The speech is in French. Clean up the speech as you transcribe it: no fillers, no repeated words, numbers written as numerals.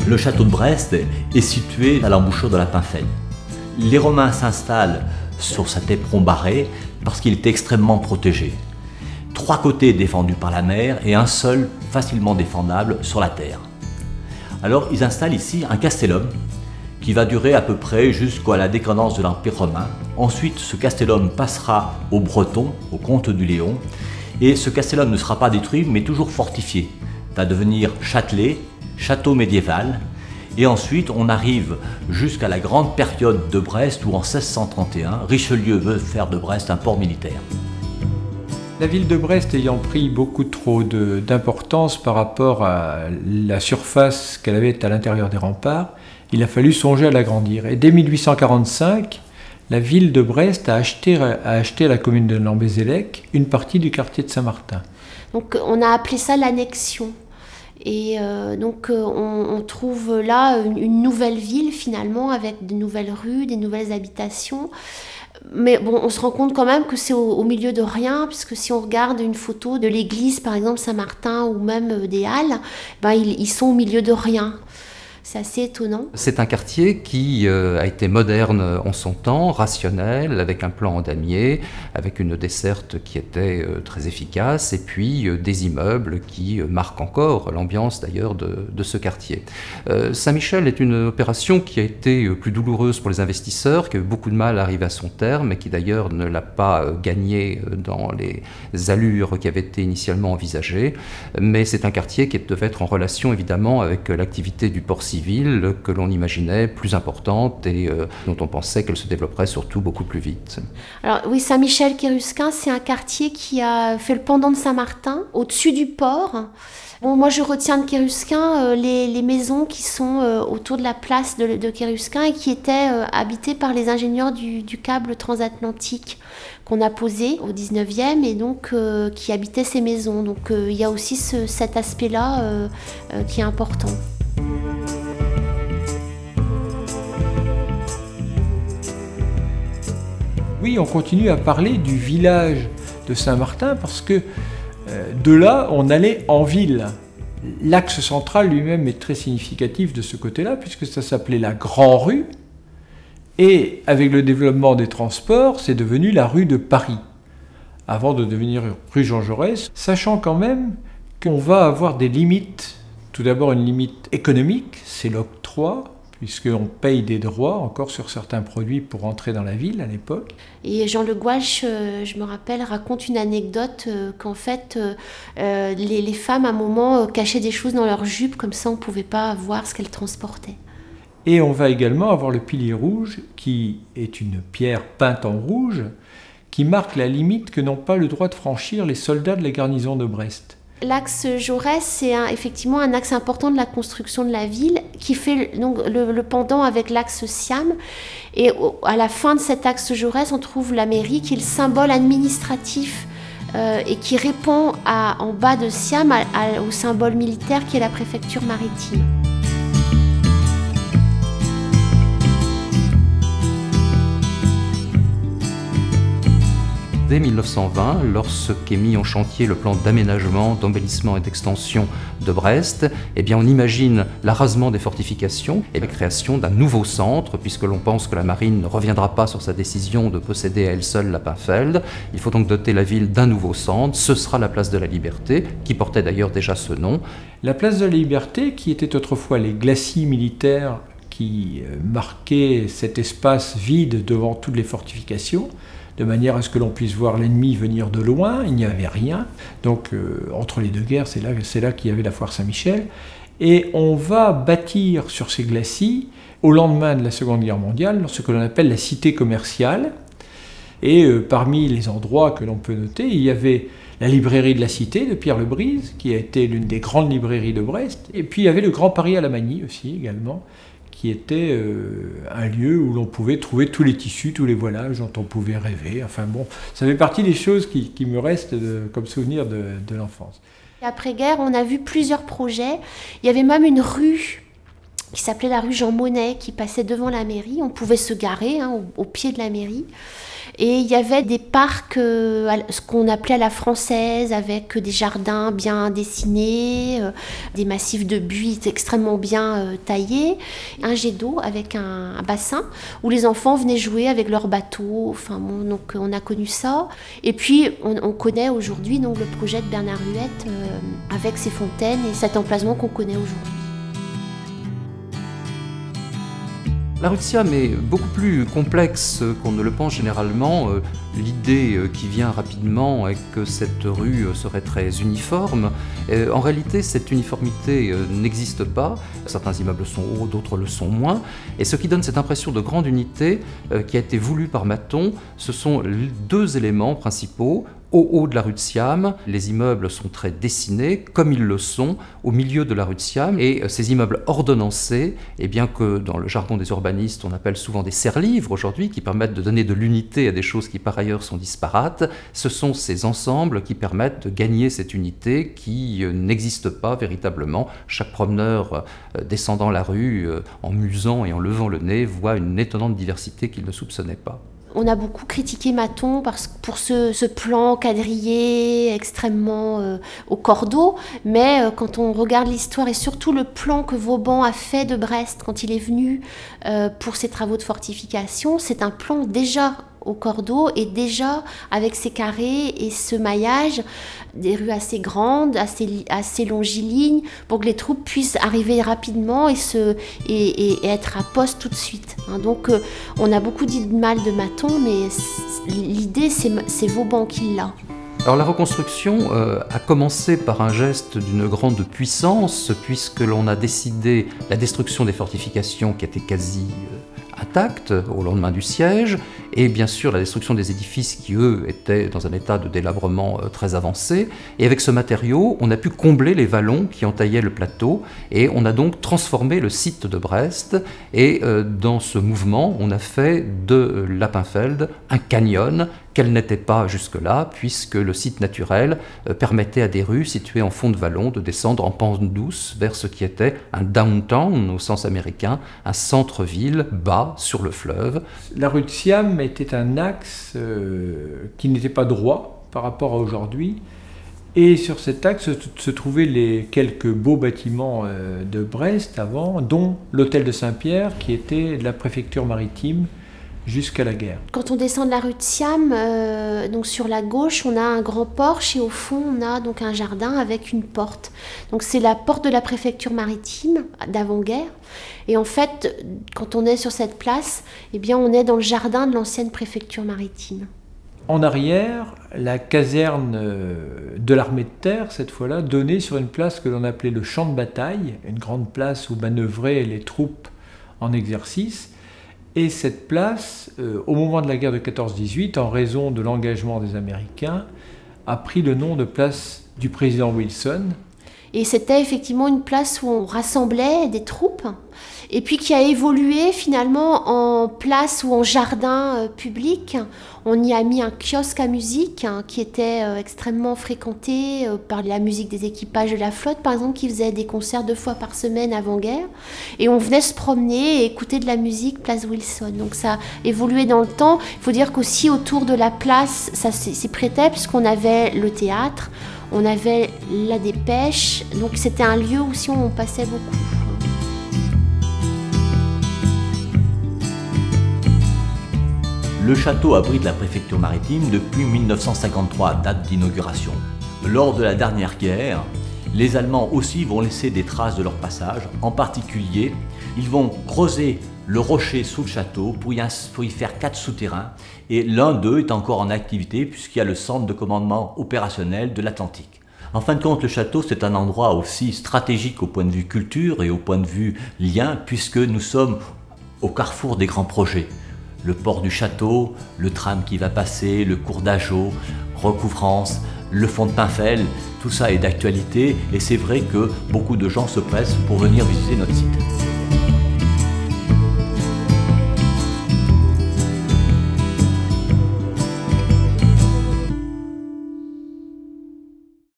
Le château de Brest est situé à l'embouchure de la Pinfeld. Les Romains s'installent sur cet éperon barré parce qu'il est extrêmement protégé. 3 côtés défendus par la mer et un seul facilement défendable sur la terre. Alors ils installent ici un castellum qui va durer à peu près jusqu'à la décadence de l'Empire romain. Ensuite, ce castellum passera aux Bretons, aux comtes du Léon, et ce castellum ne sera pas détruit mais toujours fortifié. Il va devenir châtelet, château médiéval, et ensuite on arrive jusqu'à la grande période de Brest où en 1631, Richelieu veut faire de Brest un port militaire. La ville de Brest ayant pris beaucoup trop d'importance par rapport à la surface qu'elle avait à l'intérieur des remparts, il a fallu songer à l'agrandir. Et dès 1845, la ville de Brest a acheté à la commune de Lambézélec une partie du quartier de Saint-Martin. Donc on a appelé ça l'annexion. Et on trouve là une nouvelle ville finalement avec de nouvelles rues, des nouvelles habitations. Mais bon, on se rend compte quand même que c'est au milieu de rien, puisque si on regarde une photo de l'église, par exemple Saint-Martin ou même des Halles, ils sont au milieu de rien. C'est assez étonnant. C'est un quartier qui a été moderne en son temps, rationnel, avec un plan en damier, avec une desserte qui était très efficace, et puis des immeubles qui marquent encore l'ambiance d'ailleurs de ce quartier. Saint-Michel est une opération qui a été plus douloureuse pour les investisseurs, qui a eu beaucoup de mal à arriver à son terme, et qui d'ailleurs ne l'a pas gagné dans les allures qui avaient été initialement envisagées. Mais c'est un quartier qui devait être en relation évidemment avec l'activité du port civil, que l'on imaginait plus importante et dont on pensait qu'elle se développerait surtout beaucoup plus vite. Alors oui, Saint-Michel-Quérusquin, c'est un quartier qui a fait le pendant de Saint-Martin, au-dessus du port. Bon, moi je retiens de Quérusquin les maisons qui sont autour de la place de Quérusquin et qui étaient habitées par les ingénieurs du câble transatlantique qu'on a posé au 19e et donc qui habitaient ces maisons. Donc il y a aussi cet aspect-là qui est important. Oui, on continue à parler du village de Saint-Martin parce que de là, on allait en ville. L'axe central lui-même est très significatif de ce côté-là puisque ça s'appelait la Grand Rue et avec le développement des transports, c'est devenu la rue de Paris avant de devenir rue Jean Jaurès, sachant quand même qu'on va avoir des limites. Tout d'abord une limite économique, c'est l'octroi, puisqu'on paye des droits encore sur certains produits pour entrer dans la ville à l'époque. Et Jean Le Gouache, je me rappelle, raconte une anecdote qu'en fait, les femmes à un moment cachaient des choses dans leur jupe, comme ça on ne pouvait pas voir ce qu'elles transportaient. Et on va également avoir le pilier rouge, qui est une pierre peinte en rouge, qui marque la limite que n'ont pas le droit de franchir les soldats de la garnison de Brest. L'axe Jaurès, c'est effectivement un axe important de la construction de la ville qui fait donc, le pendant avec l'axe Siam. Et à la fin de cet axe Jaurès, on trouve la mairie qui est le symbole administratif et qui répond en bas de Siam au symbole militaire qui est la préfecture maritime. Dès 1920, lorsqu'est mis en chantier le plan d'aménagement, d'embellissement et d'extension de Brest, eh bien on imagine l'arasement des fortifications et la création d'un nouveau centre, puisque l'on pense que la marine ne reviendra pas sur sa décision de posséder à elle seule la Pinfeld. Il faut donc doter la ville d'un nouveau centre, ce sera la place de la Liberté, qui portait d'ailleurs déjà ce nom. La place de la Liberté, qui était autrefois les glacis militaires qui marquaient cet espace vide devant toutes les fortifications, de manière à ce que l'on puisse voir l'ennemi venir de loin, il n'y avait rien. Donc entre les deux guerres, c'est là qu'il y avait la foire Saint-Michel. Et on va bâtir sur ces glacis, au lendemain de la Seconde Guerre mondiale, ce que l'on appelle la cité commerciale. Et parmi les endroits que l'on peut noter, il y avait la librairie de la Cité de Pierre Le Brise, qui a été l'une des grandes librairies de Brest. Et puis il y avait le Grand Paris à la Magny aussi également, qui était un lieu où l'on pouvait trouver tous les tissus, tous les voilages dont on pouvait rêver. Enfin bon, ça fait partie des choses qui me restent comme souvenir de l'enfance. Après-guerre, on a vu plusieurs projets. Il y avait même une rue qui s'appelait la rue Jean Monnet, qui passait devant la mairie. On pouvait se garer au pied de la mairie. Et il y avait des parcs, ce qu'on appelait à la française, avec des jardins bien dessinés, des massifs de buis extrêmement bien taillés, un jet d'eau avec un bassin où les enfants venaient jouer avec leurs bateaux. Enfin bon, donc on a connu ça. Et puis on connaît aujourd'hui donc le projet de Bernard Huet avec ses fontaines et cet emplacement qu'on connaît aujourd'hui. La rue de Siam est beaucoup plus complexe qu'on ne le pense généralement. L'idée qui vient rapidement est que cette rue serait très uniforme. En réalité, cette uniformité n'existe pas. Certains immeubles sont hauts, d'autres le sont moins. Et ce qui donne cette impression de grande unité qui a été voulue par Mathon, ce sont deux éléments principaux. Au haut de la rue de Siam, les immeubles sont très dessinés, comme ils le sont au milieu de la rue de Siam. Et ces immeubles ordonnancés, et bien que dans le jargon des urbanistes, on appelle souvent des serre-livres aujourd'hui, qui permettent de donner de l'unité à des choses qui par ailleurs sont disparates, ce sont ces ensembles qui permettent de gagner cette unité qui n'existe pas véritablement. Chaque promeneur descendant la rue, en musant et en levant le nez, voit une étonnante diversité qu'il ne soupçonnait pas. On a beaucoup critiqué Mathon pour ce plan quadrillé extrêmement au cordeau, mais quand on regarde l'histoire et surtout le plan que Vauban a fait de Brest quand il est venu pour ses travaux de fortification, c'est un plan déjà au cordeau et déjà avec ses carrés et ce maillage, des rues assez grandes, assez longilignes, pour que les troupes puissent arriver rapidement et être à poste tout de suite. Donc on a beaucoup dit de mal de Mathon, mais l'idée c'est Vauban qui l'a. Alors la reconstruction a commencé par un geste d'une grande puissance, puisque l'on a décidé la destruction des fortifications qui étaient quasi intactes au lendemain du siège, et bien sûr la destruction des édifices qui, eux, étaient dans un état de délabrement très avancé. Et avec ce matériau, on a pu combler les vallons qui entaillaient le plateau, et on a donc transformé le site de Brest. Et dans ce mouvement, on a fait de Lappenfeld un canyon, qu'elle n'était pas jusque-là, puisque le site naturel permettait à des rues situées en fond de vallon de descendre en pente douce vers ce qui était un downtown au sens américain, un centre-ville bas sur le fleuve. La rue de Siam était un axe qui n'était pas droit par rapport à aujourd'hui, et sur cet axe se trouvaient les quelques beaux bâtiments de Brest avant, dont l'hôtel de Saint-Pierre qui était de la préfecture maritime jusqu'à la guerre. Quand on descend de la rue de Siam, donc sur la gauche, on a un grand porche et au fond, on a donc un jardin avec une porte. Donc c'est la porte de la préfecture maritime d'avant-guerre. Et en fait, quand on est sur cette place, eh bien, on est dans le jardin de l'ancienne préfecture maritime. En arrière, la caserne de l'armée de terre, cette fois-là, donnait sur une place que l'on appelait le champ de bataille, une grande place où manœuvraient les troupes en exercice. Et cette place, au moment de la guerre de 14-18, en raison de l'engagement des Américains, a pris le nom de place du président Wilson. Et c'était effectivement une place où on rassemblait des troupes, et puis qui a évolué finalement en place ou en jardin public. On y a mis un kiosque à musique qui était extrêmement fréquenté par la musique des équipages de la flotte, par exemple, qui faisait des concerts 2 fois par semaine avant-guerre. Et on venait se promener et écouter de la musique place Wilson. Donc ça a évolué dans le temps. Il faut dire qu'aussi autour de la place, ça s'y prêtait puisqu'on avait le théâtre, on avait la dépêche. Donc c'était un lieu où aussi on passait beaucoup. Le château abrite la préfecture maritime depuis 1953, date d'inauguration. Lors de la dernière guerre, les Allemands aussi vont laisser des traces de leur passage. En particulier, ils vont creuser le rocher sous le château pour y faire 4 souterrains. Et l'un d'eux est encore en activité puisqu'il y a le centre de commandement opérationnel de l'Atlantique. En fin de compte, le château, c'est un endroit aussi stratégique au point de vue culture et au point de vue lien, puisque nous sommes au carrefour des grands projets. Le port du château, le tram qui va passer, le cours d'Ageot, Recouvrance, le fond de Pinfel, tout ça est d'actualité et c'est vrai que beaucoup de gens se pressent pour venir visiter notre site.